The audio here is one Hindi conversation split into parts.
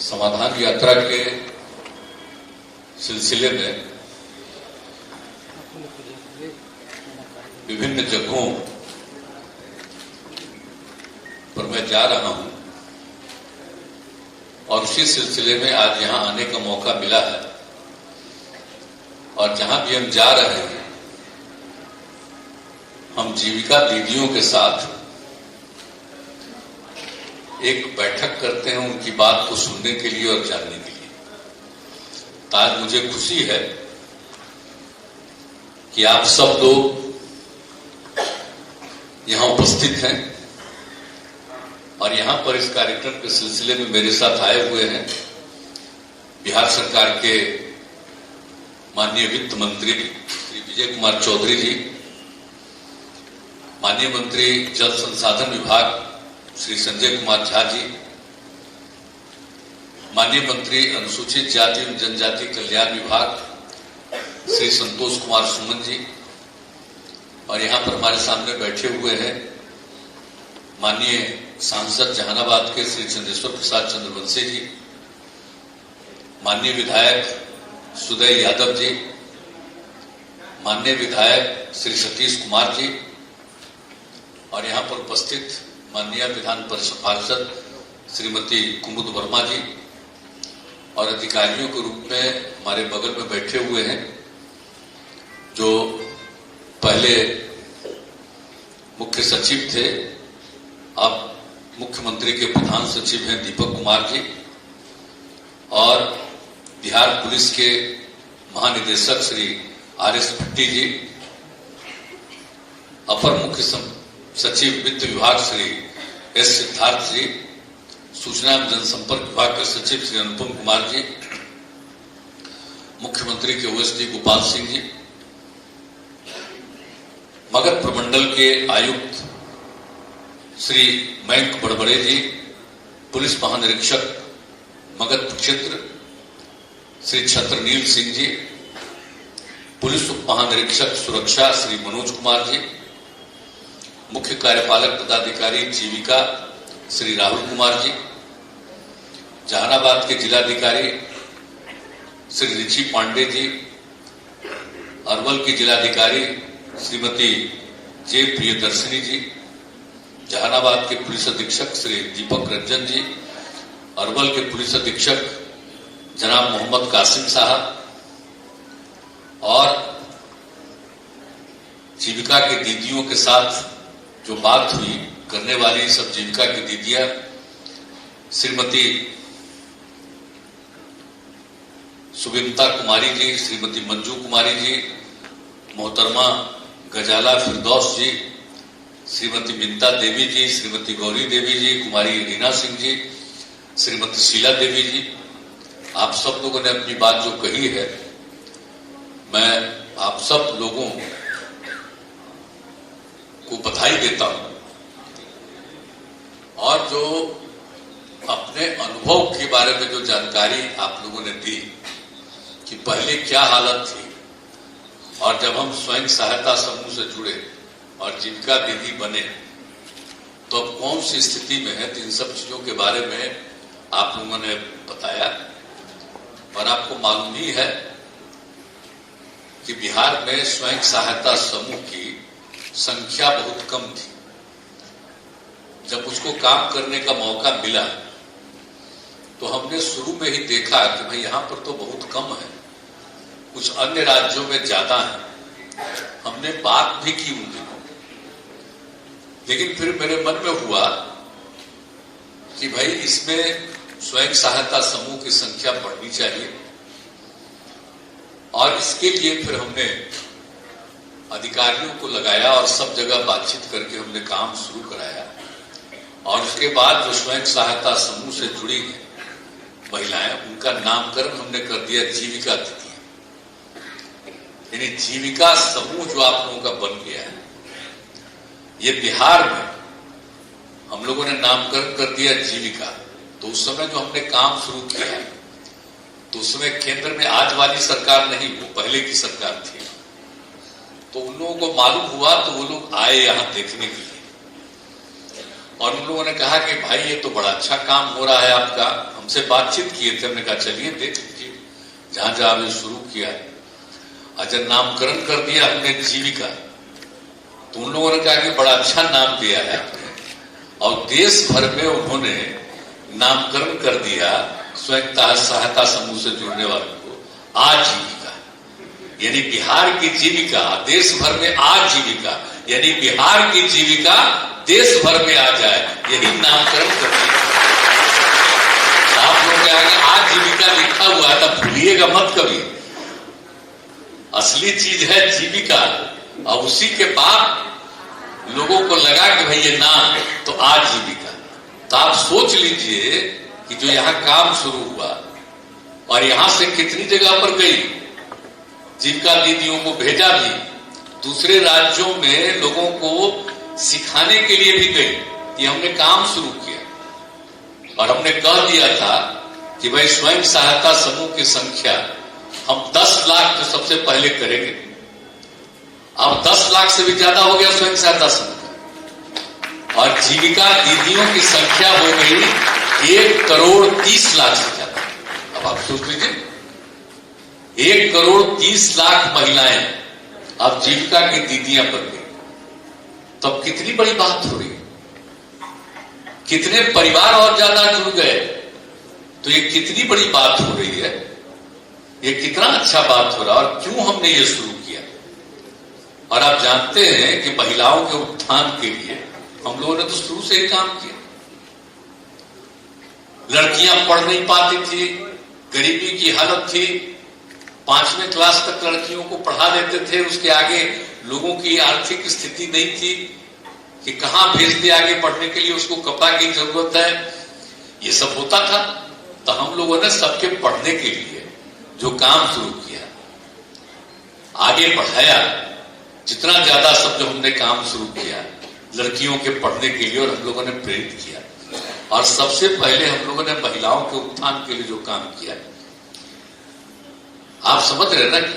समाधान यात्रा के सिलसिले में विभिन्न जगहों पर मैं जा रहा हूं और उसी सिलसिले में आज यहां आने का मौका मिला है। और जहां भी हम जा रहे हैं, हम जीविका दीदियों के साथ एक बैठक करते हैं उनकी बात को सुनने के लिए और जानने के लिए। तो आज मुझे खुशी है कि आप सब लोग यहां उपस्थित हैं और यहां पर इस कार्यक्रम के सिलसिले में मेरे साथ आए हुए हैं बिहार सरकार के माननीय वित्त मंत्री श्री विजय कुमार चौधरी जी, माननीय मंत्री जल संसाधन विभाग श्री संजय कुमार झा जी, माननीय मंत्री अनुसूचित जाति एवं जनजाति कल्याण विभाग श्री संतोष कुमार सुमन जी, और यहां पर हमारे सामने बैठे हुए हैं माननीय सांसद जहानाबाद के श्री चंद्रेश्वर प्रसाद चंद्रवंशी जी, माननीय विधायक सुदय यादव जी, माननीय विधायक श्री सतीश कुमार जी, और यहां पर उपस्थित माननीय विधान परिषद पार्षद श्रीमती कुमुद वर्मा जी, और अधिकारियों के रूप में हमारे बगल में बैठे हुए हैं जो पहले मुख्य सचिव थे, अब मुख्यमंत्री के प्रधान सचिव हैं दीपक कुमार जी, और बिहार पुलिस के महानिदेशक श्री आर.एस. भट्टी जी, अपर मुख्य सचिव वित्त विभाग श्री एस. सिद्धार्थ जी, सूचना एवं जनसंपर्क विभाग के सचिव श्री अनुपम कुमार जी, मुख्यमंत्री के ओएसडी गोपाल सिंह जी, मगध प्रमंडल के आयुक्त श्री मयंक बड़बड़े जी, पुलिस महानिरीक्षक मगध क्षेत्र श्री छत्रनील सिंह जी, पुलिस उप महानिरीक्षक सुरक्षा श्री मनोज कुमार जी, मुख्य कार्यपालक पदाधिकारी जीविका श्री राहुल कुमार जी, जहानाबाद के जिलाधिकारी श्री रिची पांडे जी, अरवल की जिलाधिकारी श्रीमती जे प्रियदर्शनी जी, जहानाबाद के पुलिस अधीक्षक श्री दीपक रंजन जी, अरवल के पुलिस अधीक्षक जनाब मोहम्मद कासिम साहब, और जीविका के दीदियों के साथ जो बात हुई करने वाली सब जीविका की दीदियां श्रीमती सुबिमता कुमारी जी, श्रीमती मंजू कुमारी जी, मोहतरमा गजाला फिरदौस जी, श्रीमती मिंता देवी जी, श्रीमती गौरी देवी जी, कुमारी रीना सिंह जी, श्रीमती शीला देवी जी, आप सब लोगों ने अपनी बात जो कही है, मैं आप सब लोगों को बधाई देता हूं। और जो अपने अनुभव के बारे में जो जानकारी आप लोगों ने दी कि पहले क्या हालत थी और जब हम स्वयं सहायता समूह से जुड़े और जीविका दीदी बने तो अब कौन सी स्थिति में है, तो इन सब चीजों के बारे में आप लोगों ने बताया। और आपको मालूम ही है कि बिहार में स्वयं सहायता समूह की संख्या बहुत कम थी। जब उसको काम करने का मौका मिला तो हमने शुरू में ही देखा कि भाई यहां पर तो बहुत कम है, कुछ अन्य राज्यों में ज्यादा है। हमने बात भी की उन दिनों, लेकिन फिर मेरे मन में हुआ कि भाई इसमें स्वयं सहायता समूह की संख्या बढ़नी चाहिए, और इसके लिए फिर हमने अधिकारियों को लगाया और सब जगह बातचीत करके हमने काम शुरू कराया। और उसके बाद जो स्वयं सहायता समूह से जुड़ी हैं महिलाएं, उनका नामकरण हमने कर दिया जीविका दीदी। यानी जीविका समूह जो आप लोगों का बन गया है, ये बिहार में हम लोगों ने नामकरण कर दिया जीविका। तो उस समय जो हमने काम शुरू किया तो उस समय केंद्र में आज वाली सरकार नहीं, वो पहले की सरकार थी। तो उन लोगों को मालूम हुआ तो वो लोग आए यहां देखने के लिए, और उन लोगों ने कहा कि भाई ये तो बड़ा अच्छा काम हो रहा है आपका, हमसे बातचीत किए थे। हमने कहा चलिए देख लीजिए जहां जहां हमने शुरू किया, अजर नामकरण कर दिया हमने जीविका, तो उन लोगों ने कहा कि बड़ा अच्छा नाम दिया है आपने, और देश भर में उन्होंने नामकरण कर दिया स्वयं सहायता समूह से जुड़ने वालों को आजीविका, यानी बिहार की जीविका देश भर में आजीविका, यानी बिहार की जीविका देश भर में आ जाए, यही नामकरण कर दिया। आप लोग के आगे आजीविका लिखा हुआ है, तब भूलिएगा मत कभी, असली चीज है जीविका। और उसी के बाद लोगों को लगा कि भाई ये नाम तो आजीविका। तो आप सोच लीजिए कि जो यहां काम शुरू हुआ और यहां से कितनी जगह पर गई, जीविका दीदियों को भेजा भी, दूसरे राज्यों में लोगों को सिखाने के लिए भी गई कि हमने काम शुरू किया। और हमने कह दिया था कि भाई स्वयं सहायता समूह की संख्या हम 10 लाख तो सबसे पहले करेंगे। अब 10 लाख से भी ज्यादा हो गया स्वयं सहायता समूह का, और जीविका दीदियों की संख्या हो गई 1,30,00,000 से ज्यादा। अब आप सोच लीजिए 1,30,00,000 महिलाएं अब जीविका की दीदियां बन गई। तब कितनी बड़ी बात हो रही है, कितने परिवार और ज्यादा जुड़ गए। तो ये कितनी बड़ी बात हो रही है, ये कितना अच्छा बात हो रहा है, और क्यों हमने ये शुरू किया। और आप जानते हैं कि महिलाओं के उत्थान के लिए हम लोगों ने तो शुरू से ही काम किया। लड़कियां पढ़ नहीं पाती थी, गरीबी की हालत थी, 5वीं क्लास तक लड़कियों को पढ़ा देते थे, उसके आगे लोगों की आर्थिक स्थिति नहीं थी कि कहां भेज दिया आगे पढ़ने के लिए, उसको कपड़ा की जरूरत है, ये सब होता था। तो हम लोगों ने सबके पढ़ने के लिए जो काम शुरू किया, आगे बढ़ाया, जितना ज्यादा सब जो हमने काम शुरू किया लड़कियों के पढ़ने के लिए, और हम लोगों ने प्रेरित किया। और सबसे पहले हम लोगों ने महिलाओं के उत्थान के लिए जो काम किया, आप समझ रहे ना कि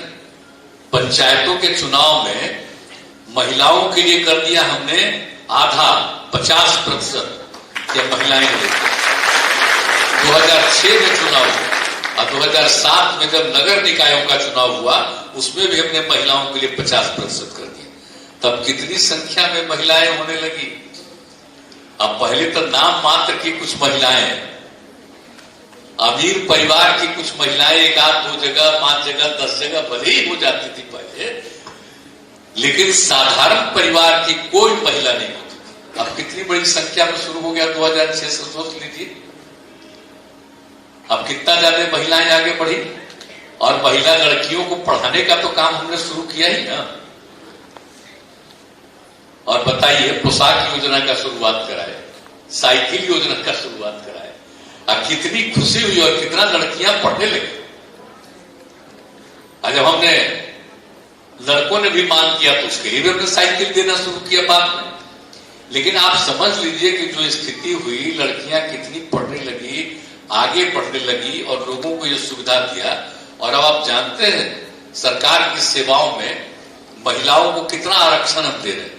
पंचायतों के चुनाव में महिलाओं के लिए कर दिया हमने आधा 50% के महिलाएं लेकर। 2006 में चुनाव हुआ और 2007 में जब नगर निकायों का चुनाव हुआ, उसमें भी हमने महिलाओं के लिए 50% कर दिया। तब कितनी संख्या में महिलाएं होने लगी। अब पहले तो नाम मात्र की कुछ महिलाएं, अमीर परिवार की कुछ महिलाएं 1 आध 2 जगह 5 जगह 10 जगह भले ही हो जाती थी पहले, लेकिन साधारण परिवार की कोई महिला नहीं होती। अब कितनी बड़ी संख्या में शुरू हो गया 2006 से, सोच लीजिए अब कितना ज्यादा महिलाएं आगे बढ़ी। और महिला लड़कियों को पढ़ाने का तो काम हमने शुरू किया ही ना। और बताइए, पोशाक योजना का शुरुआत कराए, साइकिल योजना का शुरुआत कराए, और कितनी खुशी हुई और कितना लड़कियां पढ़ने लगी। और जब हमने लड़कों ने भी मांग किया तो उसके लिए भी हमने साइकिल देना शुरू किया बाद में। लेकिन आप समझ लीजिए कि जो स्थिति हुई, लड़कियां कितनी पढ़ने लगी, आगे बढ़ने लगी, और लोगों को यह सुविधा दिया। और अब आप जानते हैं सरकार की सेवाओं में महिलाओं को कितना आरक्षण हम दे रहे हैं।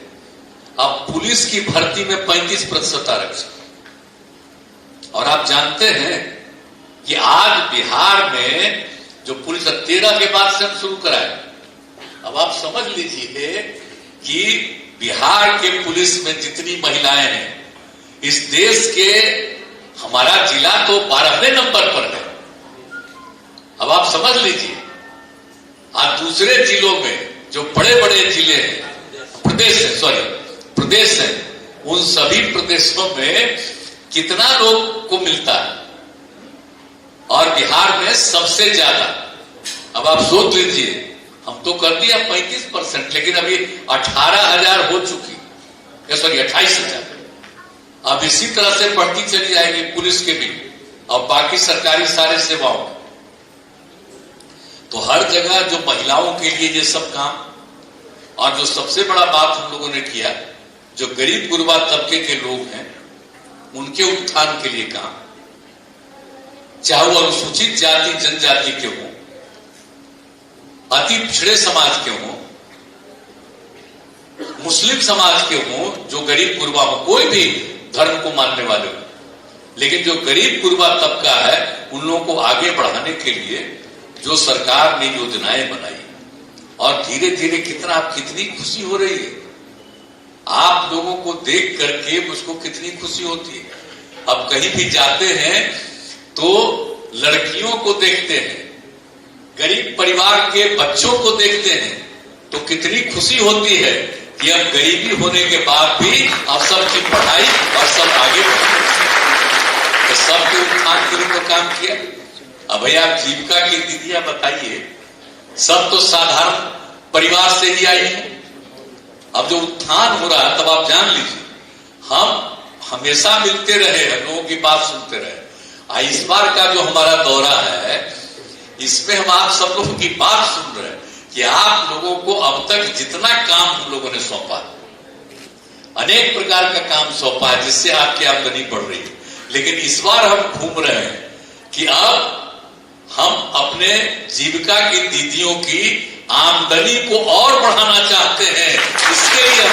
अब पुलिस की भर्ती में 35% आरक्षण। और आप जानते हैं कि आज बिहार में जो पुलिस 13 के बाद से हम शुरू कराए। अब आप समझ लीजिए कि बिहार के पुलिस में जितनी महिलाएं हैं, इस देश के हमारा जिला तो 12वें नंबर पर है। अब आप समझ लीजिए, आज दूसरे जिलों में जो बड़े बड़े जिले हैं, प्रदेश है, उन सभी प्रदेशों में कितना लोग को मिलता है, और बिहार में सबसे ज्यादा। अब आप सोच लीजिए, हम तो कर दिया 35%, लेकिन अभी 18,000 हो चुकी, 28,000। अब इसी तरह से बढ़ती चली जाएगी पुलिस के भी और बाकी सरकारी सारे सेवाओं। तो हर जगह जो महिलाओं के लिए ये सब काम, और जो सबसे बड़ा बात हम लोगों ने किया, जो गरीब गुरबा तबके के लोग हैं उनके उत्थान के लिए काम, चाहे वो अनुसूचित जाति जनजाति के हों, अति पिछड़े समाज के हों, मुस्लिम समाज के हों, जो गरीब गुरबा हो, कोई भी धर्म को मानने वाले हो, लेकिन जो गरीब गुरबा तबका है उन लोगों को आगे बढ़ाने के लिए जो सरकार ने योजनाएं बनाई और धीरे धीरे कितनी खुशी हो रही है। आप लोगों को देख करके मुझको कितनी खुशी होती है। अब कहीं भी जाते हैं तो लड़कियों को देखते हैं, गरीब परिवार के बच्चों को देखते हैं तो कितनी खुशी होती है कि अब गरीबी होने के बाद भी अब सबकी पढ़ाई और सब आगे बढ़े, तो सबके उत्थान के लिए तो काम किया। अब भैया आप जीविका की दीदियां बताइए, सब तो साधारण परिवार से ही आई है। अब जो उत्थान हो रहा है तब आप जान लीजिए हम हमेशा मिलते रहे हैं, लोगों की बात सुनते रहे। इस बार का जो हमारा दौरा है इसमें हम आप सब लोगों की बात सुन रहे हैं कि आप लोगों को अब तक जितना काम हम लोगों ने सौंपा, अनेक प्रकार का काम सौंपा है जिससे आपकी आमदनी बढ़ रही है, लेकिन इस बार हम घूम रहे हैं कि अब हम अपने जीविका की दीदियों की आमदनी को और बढ़ाना चाहते हैं। इसके लिए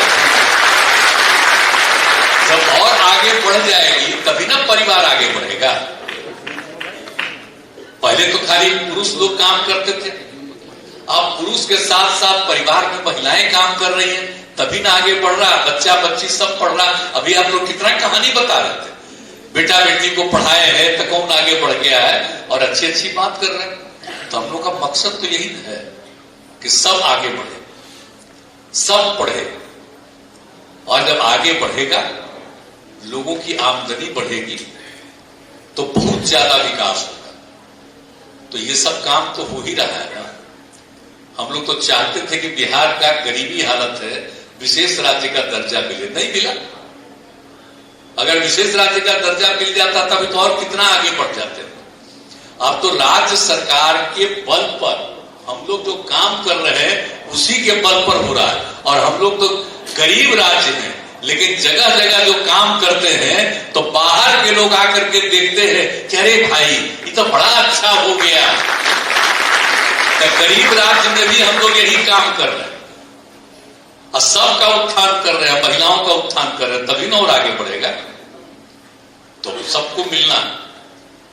जब और आगे बढ़ जाएगी तभी ना परिवार आगे बढ़ेगा। पहले तो खाली पुरुष लोग काम करते थे, अब पुरुष के साथ साथ परिवार में महिलाएं काम कर रही हैं, तभी ना आगे बढ़ रहा। बच्चा बच्ची सब पढ़ रहा। अभी आप लोग कितना कहानी बता रहे थे, बेटा बेटी को पढ़ाए हैं तो कौन आगे बढ़ गया है और अच्छी अच्छी बात कर रहे हैं। तो हम लोग का मकसद तो यही है कि सब आगे बढ़े, सब पढ़े, और जब आगे बढ़ेगा लोगों की आमदनी बढ़ेगी तो बहुत ज्यादा विकास होगा। तो ये सब काम तो हो ही रहा है ना। हम लोग तो चाहते थे कि बिहार का गरीबी हालत है, विशेष राज्य का दर्जा मिले, नहीं मिला। अगर विशेष राज्य का दर्जा मिल जाता तभी तो और कितना आगे बढ़ जाते। अब तो राज्य सरकार के बल पर हम लोग जो काम कर रहे हैं उसी के बल पर हो रहा है। और हम लोग तो गरीब राज्य हैं, लेकिन जगह जगह जो काम करते हैं तो बाहर के लोग आकर के देखते हैं कि अरे भाई ये तो बड़ा अच्छा हो गया। तो गरीब राज्य में भी हम लोग यही काम कर रहे हैं और सबका उत्थान कर रहे हैं, महिलाओं का उत्थान कर रहे हैं, तभी ना और आगे बढ़ेगा। तो सबको मिलना।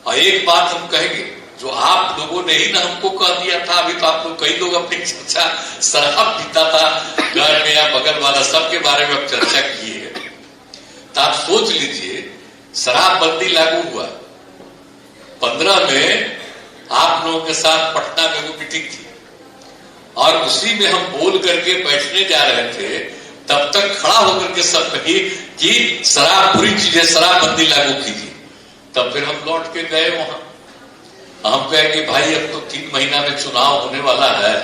और एक बात हम कहेंगे, जो आप लोगों ने ही ना हमको कह दिया था, अभी तो आप लोग कई लोग अपनी चर्चा शराब पीता था घर में या बगल वाला, सबके बारे में अब चर्चा किए हैं। तो आप सोच लीजिए शराबबंदी लागू हुआ 15 में, आप लोगों के साथ पटना में वो मीटिंग थी और उसी में हम बोल करके बैठने जा रहे थे, तब तक खड़ा होकर के सब कही कि शराब बुरी चीज है, शराबबंदी लागू कीजिए। तब फिर हम लौट के गए वहां। हम कहे कि भाई अब तो 3 महीना में चुनाव होने वाला है,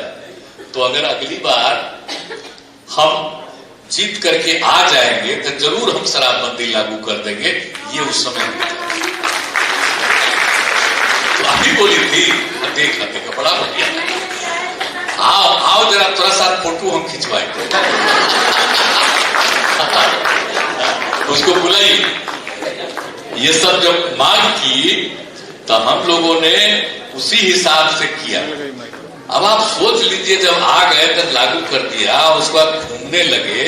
तो अगर अगली बार हम जीत करके आ जाएंगे तो जरूर हम शराबबंदी लागू कर देंगे। ये उस समय तो अभी बोली थी, देखा बड़ा बढ़िया, आओ जरा थोड़ा सा फोटो हम खिंचवाएंगे। उसको बुलाई। ये सब जब मांग की तो हम लोगों ने उसी हिसाब से किया। अब आप सोच लीजिए जब आ गए तो लागू कर दिया, उसके बाद घूमने लगे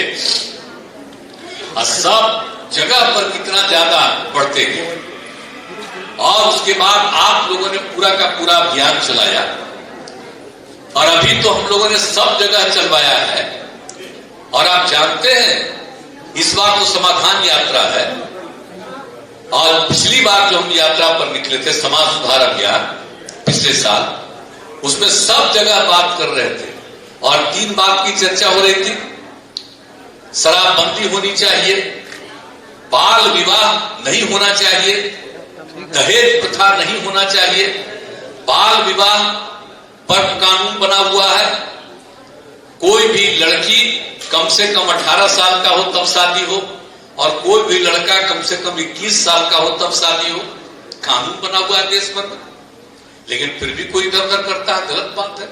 और सब जगह पर कितना ज्यादा बढ़ते गए। और उसके बाद आप लोगों ने पूरा का पूरा अभियान चलाया और अभी तो हम लोगों ने सब जगह चलवाया है। और आप जानते हैं इस बार तो समाधान यात्रा है, और पिछली बार जो हम यात्रा पर निकले थे समाज सुधार अभियान पिछले साल, उसमें सब जगह बात कर रहे थे और 3 बात की चर्चा हो रही थी। शराबबंदी होनी चाहिए, बाल विवाह नहीं होना चाहिए, दहेज प्रथा नहीं होना चाहिए, बाल विवाह पर कानून बना हुआ है, कोई भी लड़की कम से कम 18 साल का हो तब शादी हो, और कोई भी लड़का कम से कम 21 साल का हो तब शादी हो। कानून बना हुआ है देश भर में, लेकिन फिर भी कोई इधर उधर करता है, गलत बात है।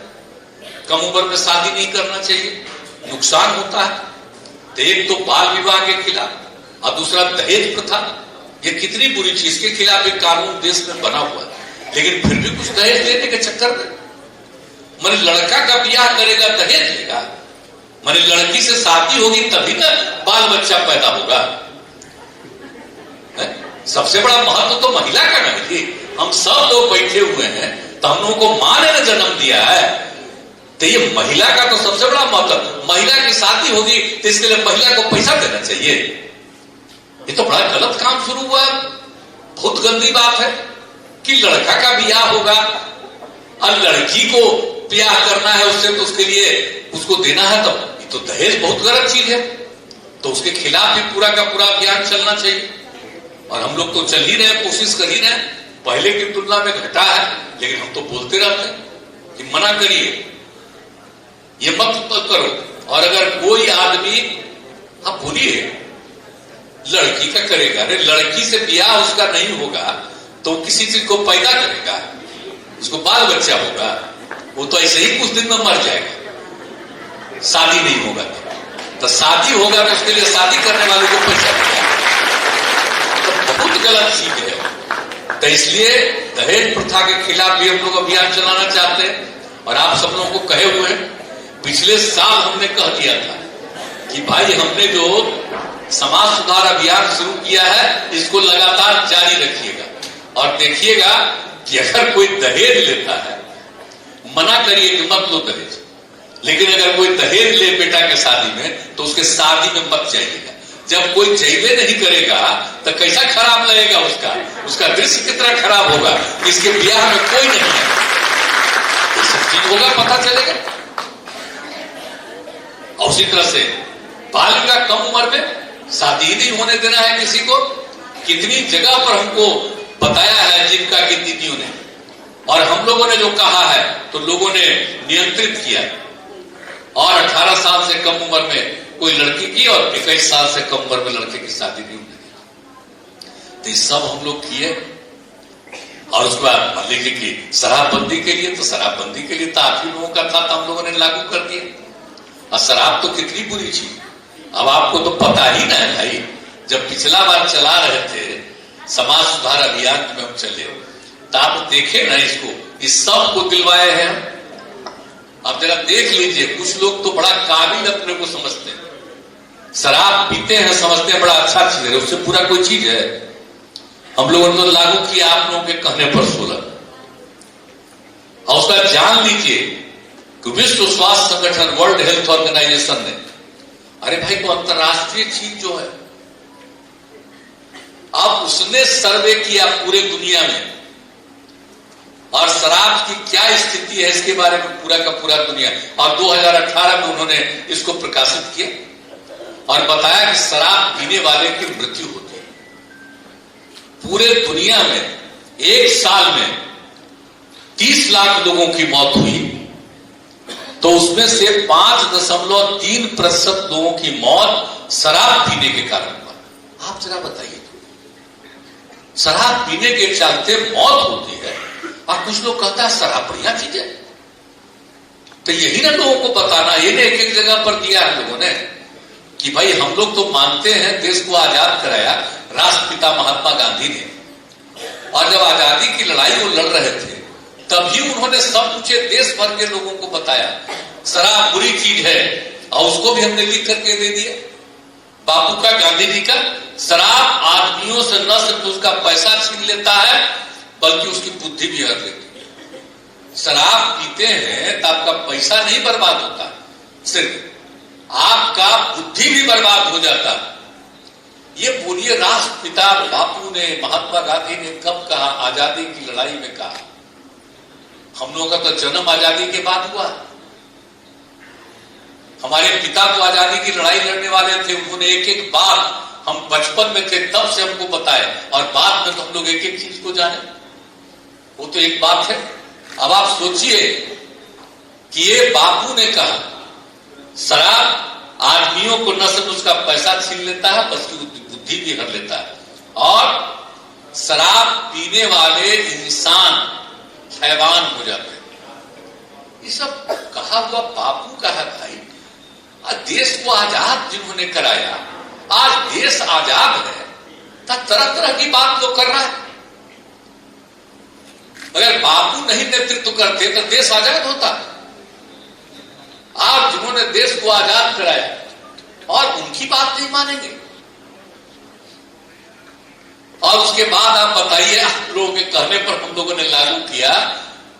कम उम्र में शादी नहीं करना चाहिए, नुकसान होता है। तो एक तो बाल विवाह के खिलाफ और दूसरा दहेज प्रथा, ये कितनी बुरी चीज के खिलाफ एक कानून देश में बना हुआ है, लेकिन फिर भी कुछ दहेज लेने के चक्कर में मैंने लड़का का ब्याह करेगा दहेज लेगा, मैंने लड़की से शादी होगी तभी ना बाल बच्चा पैदा होगा। सबसे बड़ा महत्व तो महिला का नहीं है। हम सब लोग बैठे हुए हैं तो हम लोगों को मां ने जन्म दिया है, तो ये महिला का तो सबसे बड़ा महत्व। महिला की शादी होगी तो इसके लिए महिला को पैसा देना चाहिए? ये तो बड़ा गलत काम शुरू हुआ। बहुत गंदी बात है कि लड़का का ब्याह होगा और लड़की को ब्याह करना है उससे, तो उसके लिए उसको देना है, तो दहेज बहुत गलत चीज है। तो उसके खिलाफ भी पूरा का पूरा अभियान चलना चाहिए। और हम लोग तो चल ही रहे, कोशिश कर ही रहे, पहले की तुलना में घटा है, लेकिन हम तो बोलते रहते हैं कि मना करिए, ये मत करो। और अगर कोई आदमी, आप बोलिए लड़की का करेगा, अरे लड़की से ब्याह उसका नहीं होगा तो किसी चीज को पैदा करेगा, उसको बाल बच्चा होगा, वो तो ऐसे ही कुछ दिन में मर जाएगा। शादी नहीं होगा तो शादी होगा तो उसके लिए शादी करने वाले को पैसा देगा, तो बहुत गलत चीज है। तो इसलिए दहेज प्रथा के खिलाफ भी हम लोग अभियान चलाना चाहते हैं। और आप सब लोगों को कहे हुए हैं, पिछले साल हमने कह दिया था कि भाई हमने जो समाज सुधार अभियान शुरू किया है इसको लगातार जारी रखिएगा, और देखिएगा कि अगर कोई दहेज लेता है, मना करिए कि मत लो दहेज, लेकिन अगर कोई दहेज ले बेटा के शादी में तो उसके शादी में मत जाइएगा। जब कोई जैबे नहीं करेगा तो कैसा खराब लगेगा, उसका दृश्य कितना खराब होगा कि इसके ब्याह में कोई नहीं है। ये सब चीज होगा, पता चलेगा। और उसी तरह से बाल विवाह कम उम्र में शादी ही नहीं होने देना है किसी को। कितनी जगह पर हमको बताया है जिनका की दीदियों ने, और हम लोगों ने जो कहा है तो लोगों ने नियंत्रित किया, और 18 साल से कम उम्र में कोई लड़की की और 21 साल से कम उम्र में लड़के की शादी नहीं होने दी। तो ये सब हम लोग किए। और उसके बाद मान लीजिए कि शराबबंदी के लिए, तो शराबबंदी के लिए तो आप ही लोगों का था, तो हम लोगों ने लागू कर दिया। और शराब तो कितनी बुरी चीज, अब आपको तो पता ही ना है भाई। जब पिछला बार चला रहे थे समाज सुधार अभियान में हम चले, तो आप देखे ना इसको, इस सब को दिलवाए हैं। आप जरा देख लीजिए, कुछ लोग तो बड़ा काबिल अपने को समझते हैं, शराब पीते हैं, समझते हैं बड़ा अच्छा चीज है, उससे पूरा कोई चीज है। हम लोगों ने तो लागू किया आप लोगों के कहने पर 16। और उसका जान लीजिए कि विश्व स्वास्थ्य संगठन, वर्ल्ड हेल्थ ऑर्गेनाइजेशन ने, अरे भाई वो अंतरराष्ट्रीय चीज जो है, अब उसने सर्वे किया पूरे दुनिया में, और शराब की क्या स्थिति है इसके बारे में पूरा का पूरा दुनिया, और 2018 में उन्होंने इसको प्रकाशित किया और बताया कि शराब पीने वाले की मृत्यु होती है पूरे दुनिया में। एक साल में 30 लाख लोगों की मौत हुई, तो उसमें से 5.3% लोगों की मौत शराब पीने के कारण हुआ। आप जरा बताइए, शराब पीने के चलते मौत होती है, और कुछ लोग कहता है शराब बढ़िया चीज है। तो यही ना लोगों को बताना, ये ना एक एक जगह पर दिया है लोगों ने कि भाई हम लोग तो मानते हैं देश को आजाद कराया राष्ट्रपिता महात्मा गांधी ने, और जब आजादी की लड़ाई वो लड़ रहे थे तभी उन्होंने सब कुछ देश भर के लोगों को बताया शराब बुरी चीज है, और उसको भी हमने लिख करके दे दिया। बापू का, गांधी जी का, शराब आदमियों से न सिर्फ उसका पैसा छीन लेता है बल्कि उसकी बुद्धि भी हर लेती है। शराब पीते हैं तो आपका पैसा नहीं बर्बाद होता, सिर्फ आपका बुद्धि भी बर्बाद हो जाता। ये बोलिए राष्ट्रपिता बापू ने, महात्मा गांधी ने कब कहा? आजादी की लड़ाई में कहा। हम लोगों का तो जन्म आजादी के बाद हुआ। हमारे पिता तो आजादी की लड़ाई लड़ने वाले थे, उन्होंने एक एक बात, हम बचपन में थे तब से हमको बताए, और बाद में तो हम लोग एक एक चीज को जाने। वो तो एक बात है। अब आप सोचिए कि ये बापू ने कहा शराब आदमियों को न सिर्फ उसका पैसा छीन लेता है बल्कि बुद्धि भी हर लेता है, और शराब पीने वाले इंसान हैवान हो जाते हैं। ये सब कहा हुआ बापू का है भाई। देश को आजाद जिन्होंने कराया, आज देश आजाद है, तरह तरह की बात लोग कर रहा है। अगर बापू नहीं नेतृत्व करते तो देश आजाद होता। आप जिन्होंने देश को आजाद कराया और उनकी बात नहीं मानेंगे, और उसके बाद आप बताइए, आप लोगों के कहने पर हम लोगों ने लागू किया,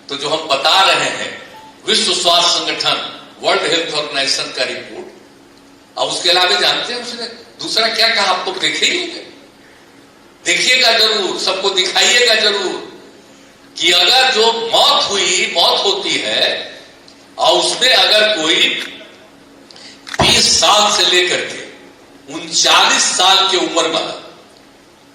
तो जो हम बता रहे हैं विश्व स्वास्थ्य संगठन, वर्ल्ड हेल्थ ऑर्गेनाइजेशन का रिपोर्ट, और उसके अलावा जानते हैं उसने दूसरा क्या कहा, आप लोग देखे ही होंगे, देखिएगा जरूर, सबको दिखाइएगा जरूर, कि अगर जो मौत होती है और उसमें अगर कोई 20 साल से लेकर के 39 साल की उम्र वाला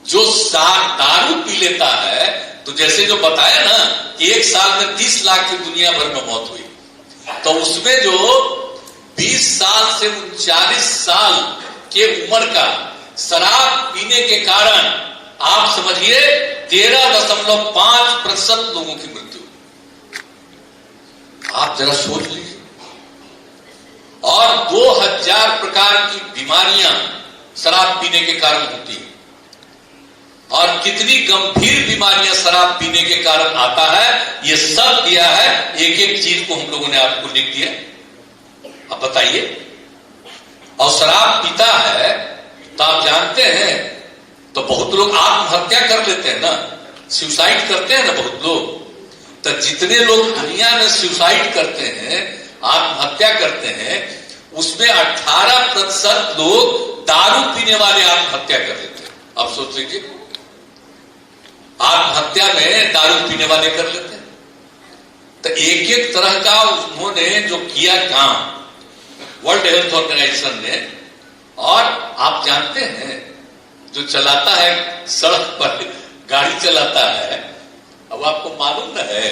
जो दारू पी लेता है, तो जैसे जो बताया ना कि एक साल में 30 लाख की दुनिया भर में मौत हुई, तो उसमें जो 20 साल से 39 साल के उम्र का शराब पीने के कारण आप समझिए 13.5% लोगों की मृत्यु। आप जरा सोच लीजिए। और 2000 प्रकार की बीमारियां शराब पीने के कारण होती है, और कितनी गंभीर बीमारियां शराब पीने के कारण आता है, ये सब दिया है, एक एक चीज को हम लोगों ने आपको लिख दिया। अब बताइए, और शराब पीता है तो आप जानते हैं, तो बहुत लोग आत्महत्या कर लेते हैं ना, सुसाइड करते हैं ना बहुत लोग। तो जितने लोग दुनिया में सुसाइड करते हैं, आत्महत्या करते हैं, उसमें 18% लोग दारू पीने वाले आत्महत्या कर लेते हैं। अब सोच लीजिए, आत्महत्या में दारू पीने वाले कर लेते हैं। तो एक एक तरह का उन्होंने जो किया काम वर्ल्ड हेल्थ ऑर्गेनाइजेशन ने, और आप जानते हैं जो चलाता है सड़क पर गाड़ी चलाता है, अब आपको मालूम न है,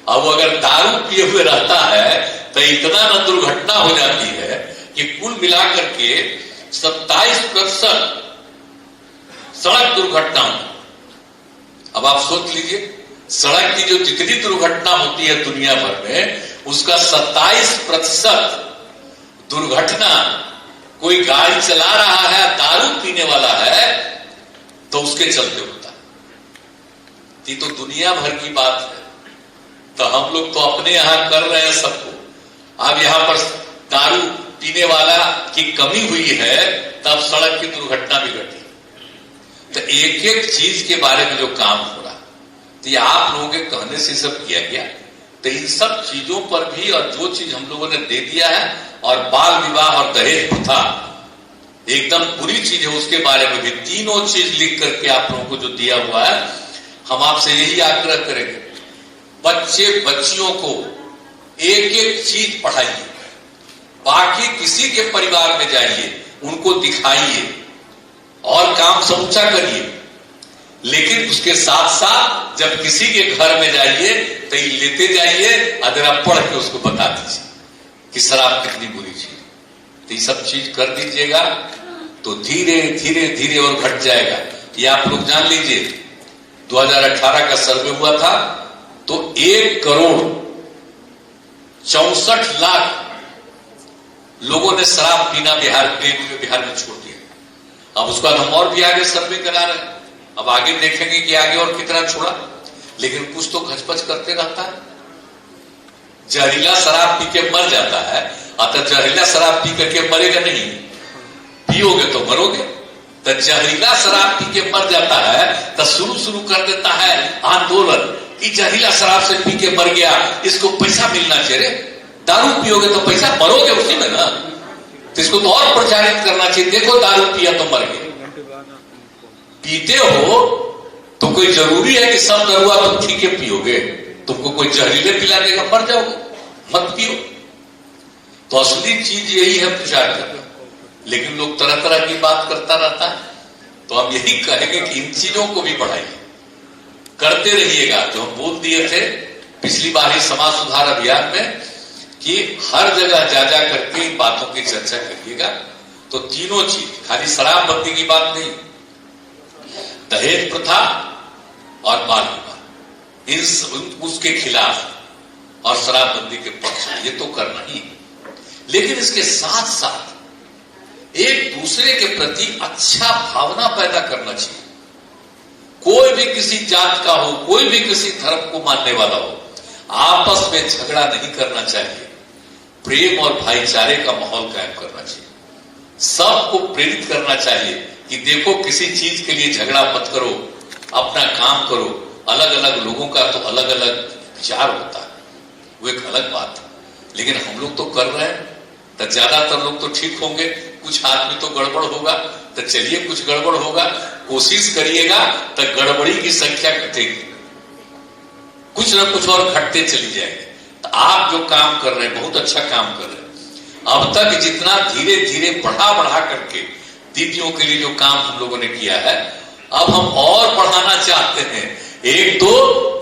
अब अगर दारू पिए हुए रहता है तो इतना न दुर्घटना हो जाती है कि कुल मिलाकर के 27% सड़क दुर्घटना। अब आप सोच लीजिए, सड़क की जो जितनी दुर्घटना होती है दुनिया भर में, उसका 27% दुर्घटना कोई गाड़ी चला रहा है, दारू पीने वाला है, तो उसके चलते होता है। ये तो दुनिया भर की बात है। तो हम लोग तो अपने यहां कर रहे हैं सबको। अब यहां पर दारू पीने वाला की कमी हुई है, तब सड़क की दुर्घटना भी घटी। तो एक एक चीज के बारे में जो काम हो रहा, तो ये आप लोगों के कहने से सब किया गया। तो इन सब चीजों पर भी, और जो चीज हम लोगों ने दे दिया है, और बाल विवाह और दहेज प्रथा एकदम बुरी चीज है, उसके बारे में भी तीनों चीज लिख करके आप लोगों को जो दिया हुआ है, हम आपसे यही आग्रह करेंगे, बच्चे बच्चियों को एक एक चीज पढ़ाइए, बाकी किसी के परिवार में जाइए, उनको दिखाइए और काम समूचा करिए, लेकिन उसके साथ साथ जब किसी के घर में जाइए तो ये लेते जाइए, अगर आप पढ़ के उसको बता दीजिए कि शराब कितनी बुरी चीज। तो ये सब चीज कर दीजिएगा तो धीरे धीरे धीरे और घट जाएगा। ये आप लोग जान लीजिए, 2018 का सर्वे हुआ था तो 1,64,00,000 लोगों ने शराब पीना बिहार में छोड़ दिया। अब उसके बाद हम और भी आगे सर्वे करा रहे हैं, अब आगे देखेंगे कि आगे और कितना छोड़ा, लेकिन कुछ तो घचपच करते रहता है। जहरीला शराब पी के मर जाता है, अतः जहरीला शराब पी करके मरेगा नहीं, पियोगे तो मरोगे। तो जहरीला शराब पी के मर जाता है तो शुरू कर देता है आंदोलन कि जहरीला शराब से पी के मर गया, इसको पैसा मिलना चाहिए। दारू पियोगे तो पैसा, मरोगे उसी में ना, तो इसको तो और प्रचारित करना चाहिए, देखो दारू पिया तो मर गए। पीते हो तो कोई जरूरी है कि सब दरुआ तुम ठीक है पियोगे, तुमको कोई जहरीले पिला देगा मर जाओगे, मत पियो। तो असली चीज यही है प्रचार करना, लेकिन लोग तरह तरह की बात करता रहता है। तो हम यही कहेंगे कि इन चीजों को भी बढ़ाइए, करते रहिएगा। जो हम बोल दिए थे पिछली बार ही समाज सुधार अभियान में कि हर जगह जा करके इन बातों की चर्चा करिएगा। तो तीनों चीज, खाली शराबबंदी की बात नहीं, दहेज प्रथा और बाल विवाह उसके खिलाफ और शराबबंदी के पक्ष में, ये तो करना ही। लेकिन इसके साथ साथ एक दूसरे के प्रति अच्छा भावना पैदा करना चाहिए। कोई भी किसी जात का हो, कोई भी किसी धर्म को मानने वाला हो, आपस में झगड़ा नहीं करना चाहिए। प्रेम और भाईचारे का माहौल कायम करना चाहिए। सबको प्रेरित करना चाहिए कि देखो किसी चीज के लिए झगड़ा मत करो, अपना काम करो। अलग अलग लोगों का तो अलग अलग विचार होता है, वो एक अलग बात है, लेकिन हम लोग तो कर रहे हैं तो ज्यादातर लोग तो ठीक होंगे, कुछ आदमी तो गड़बड़ होगा, तो चलिए कुछ गड़बड़ होगा, कोशिश करिएगा तो गड़बड़ी की संख्या घटेगी, कुछ ना कुछ और घटते चली जाएंगे। तो आप जो काम कर रहे हैं बहुत अच्छा काम कर रहे हैं। अब तक जितना धीरे धीरे बढ़ा करके दीदियों के लिए जो काम हम लोगों ने किया है, अब हम और बढ़ाना चाहते हैं। एक तो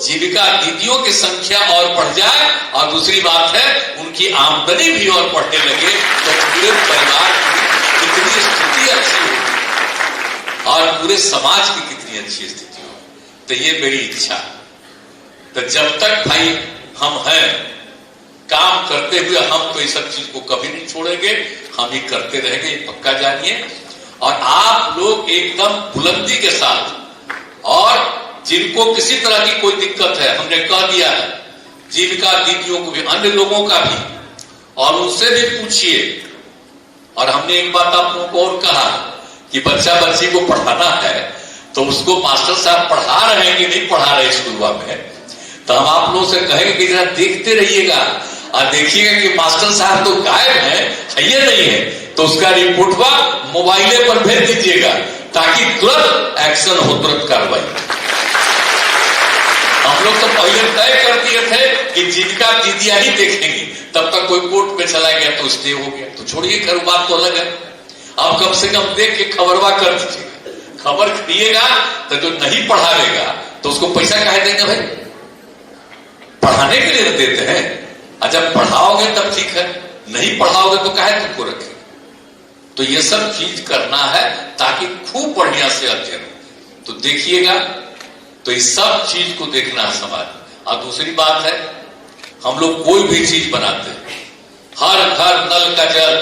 जीविका दीदियों की संख्या और बढ़ जाए, और दूसरी बात है उनकी आमदनी भी और बढ़ने लगे, तो पूरे परिवार की कितनी स्थिति अच्छी होगी और पूरे समाज की कितनी अच्छी स्थिति होगी। तो ये मेरी इच्छा। तो जब तक भाई हम हैं काम करते हुए, हम तो इस सब चीज को कभी नहीं छोड़ेंगे, हम ही करते रहेंगे, ये पक्का जानिए। और आप लोग एकदम बुलंदी के साथ, और जिनको किसी तरह की कोई दिक्कत है, हमने कह दिया है जीविका दीदियों को भी, अन्य लोगों का भी, और उनसे भी पूछिए। और हमने एक बात आप लोगों को और कहा कि बच्चा बच्ची को पढ़ाना है तो उसको मास्टर साहब पढ़ा रहे हैं कि नहीं पढ़ा रहे स्कूलवा में, तो हम आप लोगों से कहेंगे कि जरा देखते रहिएगा और देखिएगा कि मास्टर साहब तो गायब है ये नहीं है, तो उसका रिपोर्टवा मोबाइले पर भेज दीजिएगा ताकि तुरंत एक्शन हो, तुरंत कार्रवाई। हम लोग तो पहले तय कर दिए थे कि जीविका दीदियां ही देखेंगी, तब तक कोई कोर्ट में चला गया तो स्टे हो गया, तो छोड़िए, खैर बात तो अलग है। अब कम से कम देख के खबरवा कर दीजिएगा, खबर करिएगा तो जो नहीं पढ़ाएगा तो उसको पैसा काहे देंगे भाई, पढ़ाने के लिए देते हैं। और जब पढ़ाओगे तब ठीक है, नहीं पढ़ाओगे तो काहे तुमको रखेंगे। तो ये सब चीज करना है ताकि खूब बढ़िया से अध्ययन हो। तो देखिएगा, तो इस सब चीज को देखना है समाज में। और दूसरी बात है, हम लोग कोई भी चीज बनाते हैं, हर घर नल का जल,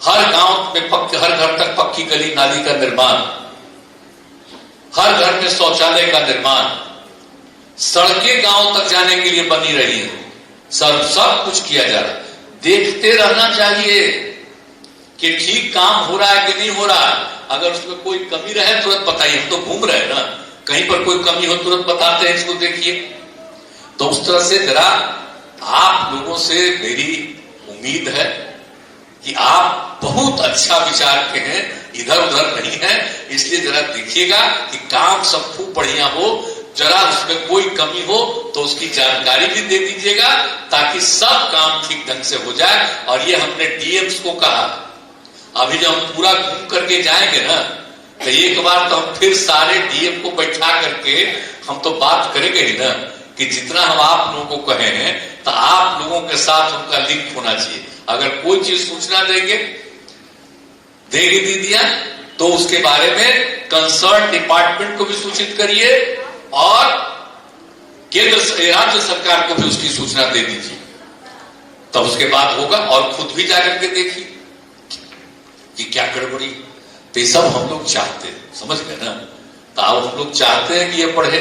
हर गांव में हर घर तक पक्की गली नाली का निर्माण, हर घर में शौचालय का निर्माण, सड़कें गांव तक जाने के लिए बनी रही है, सब कुछ किया जा रहा है। देखते रहना चाहिए कि ठीक काम हो रहा है कि नहीं हो रहा है। अगर उसमें कोई कमी रहे तुरंत बताइए, हम तो घूम रहे हैं ना, कहीं पर कोई कमी हो तुरंत बताते हैं, इसको देखिए। तो उस तरह से जरा आप लोगों से मेरी उम्मीद है कि आप बहुत अच्छा विचार के हैं, इधर उधर नहीं है, इसलिए जरा देखिएगा कि काम सब खूब बढ़िया हो, जरा उसमें कोई कमी हो तो उसकी जानकारी भी दे दीजिएगा ताकि सब काम ठीक ढंग से हो जाए। और ये हमने डीएम्स को कहा, अभी जब हम पूरा घूम करके जाएंगे ना, तो एक बार तो हम फिर सारे डीएम को बैठा करके हम तो बात करेंगे ही ना कि जितना हम आप लोगों को कहे हैं तो आप लोगों के साथ उनका लिंक होना चाहिए। अगर कोई चीज सूचना देंगे दीदियां तो उसके बारे में कंसर्न डिपार्टमेंट को भी सूचित करिए और केंद्र राज्य सरकार को भी उसकी सूचना दे दीजिए, तब उसके बाद होगा। और खुद भी जाकर के देखिए कि क्या गड़बड़ी। तो ये सब हम लोग चाहते हैं, समझ गए ना। तो अब हम लोग चाहते हैं कि ये पढ़े,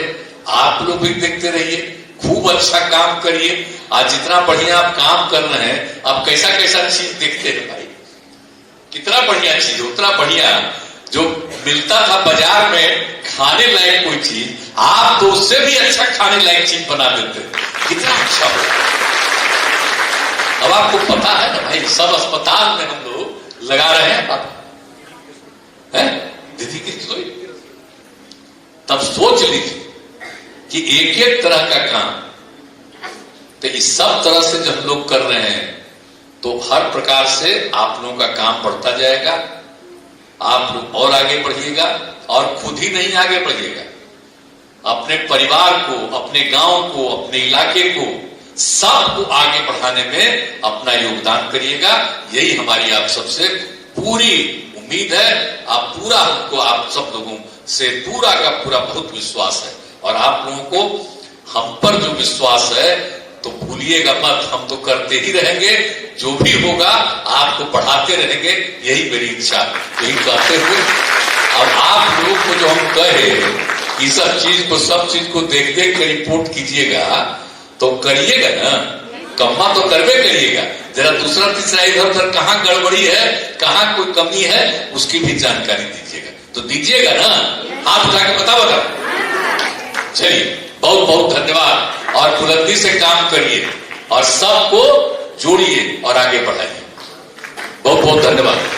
आप लोग भी देखते रहिए, खूब अच्छा काम करिए। आज जितना बढ़िया आप काम कर रहे हैं, आप कैसा कैसा चीज देखते हैं भाई, कितना बढ़िया चीज, उतना बढ़िया जो मिलता था बाजार में खाने लायक कोई चीज, आप तो उससे भी अच्छा खाने लायक चीज बना देते, कितना अच्छा हो। अब आपको पता है ना भाई, सब अस्पताल में हम लोग लगा रहे हैं बात है दीदी की सोई। तब सोच लीजिए कि एक एक तरह का काम, तो इस सब तरह से जब हम लोग कर रहे हैं तो हर प्रकार से आप लोगों का काम बढ़ता जाएगा, आप लोग और आगे बढ़िएगा। और खुद ही नहीं आगे बढ़िएगा, अपने परिवार को, अपने गांव को, अपने इलाके को, सबको आगे बढ़ाने में अपना योगदान करिएगा। यही हमारी आप सबसे पूरी उम्मीद है। आप पूरा हमको, आप सब लोगों से पूरा का पूरा बहुत विश्वास है, और आप लोगों को हम पर जो विश्वास है तो भूलिएगा मत, हम तो करते ही रहेंगे, जो भी होगा आपको बढ़ाते रहेंगे, यही मेरी इच्छा। यही कहते हुए अब आप लोगों को जो हम कहे कि सब चीज को देख देख के रिपोर्ट कीजिएगा, तो करिएगा ना, कम्मा तो करवे करिएगा। जरा दूसरा तीसरा इधर उधर कहाँ गड़बड़ी है, कहाँ कोई कमी है, उसकी भी जानकारी दीजिएगा। तो दीजिएगा ना, हाथ उठा के बता। चलिए, बहुत बहुत धन्यवाद और बुलंदी से काम करिए और सबको जोड़िए और आगे बढ़ाइए। बहुत बहुत धन्यवाद।